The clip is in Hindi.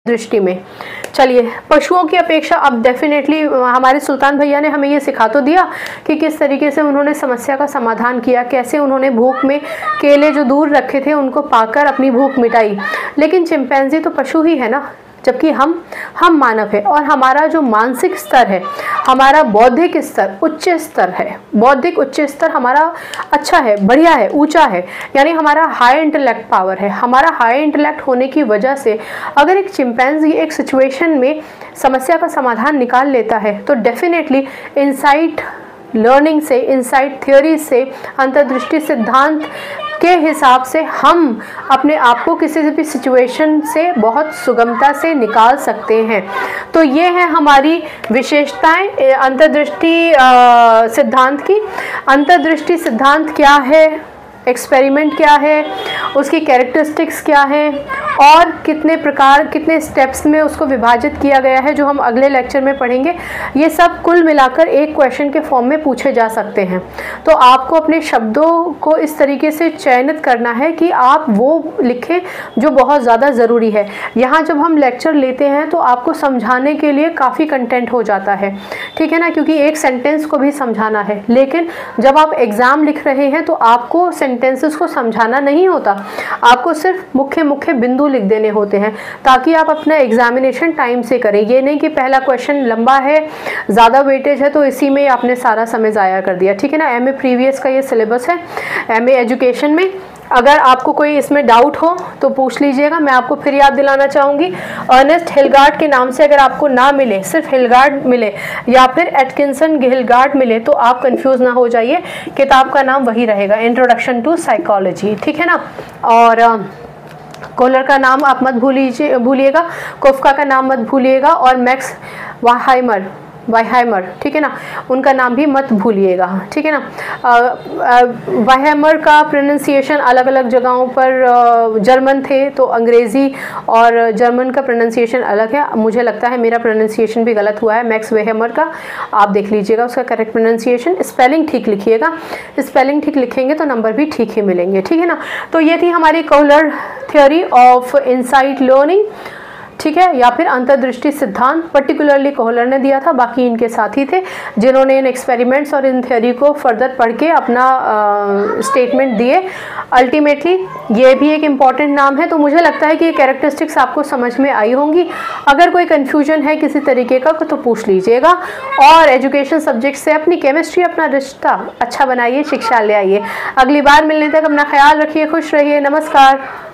दृष्टि में। चलिए, पशुओं की अपेक्षा अब डेफिनेटली हमारे सुल्तान भैया ने हमें ये सिखा तो दिया कि किस तरीके से उन्होंने समस्या का समाधान किया, कैसे उन्होंने भूख में केले जो दूर रखे थे उनको पाकर अपनी भूख मिटाई। लेकिन चिंपैंजी तो पशु ही है ना, जबकि हम मानव है, और हमारा जो मानसिक स्तर है, हमारा बौद्धिक स्तर उच्च स्तर है, बौद्धिक उच्च स्तर हमारा अच्छा है, बढ़िया है, ऊंचा है, यानी हमारा हाई इंटेलेक्ट पावर है। हमारा हाई इंटेलेक्ट होने की वजह से अगर एक चिंपैंजी एक सिचुएशन में समस्या का समाधान निकाल लेता है तो डेफिनेटली इनसाइट लर्निंग से, इनसाइट थ्योरी से, अंतर्दृष्टि सिद्धांत के हिसाब से हम अपने आप को किसी भी सिचुएशन से बहुत सुगमता से निकाल सकते हैं। तो ये है हमारी विशेषताएं अंतर्दृष्टि सिद्धांत की। अंतर्दृष्टि सिद्धांत क्या है, एक्सपेरिमेंट क्या है, उसकी कैरेक्टरिस्टिक्स क्या है, और कितने प्रकार, कितने स्टेप्स में उसको विभाजित किया गया है, जो हम अगले लेक्चर में पढ़ेंगे। ये सब कुल मिलाकर एक क्वेश्चन के फॉर्म में पूछे जा सकते हैं। तो आपको अपने शब्दों को इस तरीके से चयनित करना है कि आप वो लिखें जो बहुत ज़्यादा ज़रूरी है। यहाँ जब हम लेक्चर लेते हैं तो आपको समझाने के लिए काफ़ी कंटेंट हो जाता है, ठीक है ना, क्योंकि एक सेंटेंस को भी समझाना है। लेकिन जब आप एग्ज़ाम लिख रहे हैं तो आपको सेंटेंसेस को समझाना नहीं होता, आपको सिर्फ मुख्य मुख्य बिंदु लिख देने होते हैं, ताकि आप अपना एग्जामिनेशन टाइम से करें। ये नहीं कि पहला क्वेश्चन लंबा है, ज़्यादा वेटेज है, तो इसी में आपने सारा समय ज़ाया कर दिया, ठीक है ना। एमए प्रीवियस का ये सिलेबस है, एमए एजुकेशन में। अगर आपको कोई इसमें डाउट हो तो पूछ लीजिएगा। मैं आपको फिर याद दिलाना चाहूँगी, अर्नेस्ट हिलगार्ड के नाम से अगर आपको ना मिले, सिर्फ हिलगार्ड मिले या फिर एटकिंसन हिलगार्ड मिले, तो आप कंफ्यूज ना हो जाइए, किताब का नाम वही रहेगा, इंट्रोडक्शन टू साइकोलॉजी, ठीक है ना। और कोहलर का नाम आप मत भूलिएगा, कोफका का नाम मत भूलिएगा, और मैक्स वाइहाइमर, ठीक है ना, उनका नाम भी मत भूलिएगा, ठीक है ना। वाइहाइमर का प्रोनाउंसिएशन अलग अलग जगहों पर जर्मन थे, तो अंग्रेज़ी और जर्मन का प्रोनाउंसिएशन अलग है। मुझे लगता है मेरा प्रोनाउंसिएशन भी गलत हुआ है मैक्स वाइहाइमर का, आप देख लीजिएगा उसका करेक्ट प्रोनाउंसिएशन। स्पेलिंग ठीक लिखिएगा, स्पेलिंग ठीक लिखेंगे तो नंबर भी ठीक ही मिलेंगे, ठीक है ना। तो ये थी हमारी Kohler theory of insight learning, ठीक है, या फिर अंतर्दृष्टि सिद्धांत। पर्टिकुलरली कोहलर ने दिया था, बाकी इनके साथी थे जिन्होंने इन एक्सपेरिमेंट्स और इन थ्योरी को फर्दर पढ़ के अपना स्टेटमेंट दिए। अल्टीमेटली ये भी एक इम्पॉर्टेंट नाम है। तो मुझे लगता है कि ये कैरेक्टरिस्टिक्स आपको समझ में आई होंगी। अगर कोई कन्फ्यूजन है किसी तरीके का तो पूछ लीजिएगा, और एजुकेशन सब्जेक्ट से अपनी केमिस्ट्री, अपना रिश्ता अच्छा बनाइए, शिक्षा ले आइए। अगली बार मिलने तक अपना ख्याल रखिए, खुश रहिए, नमस्कार।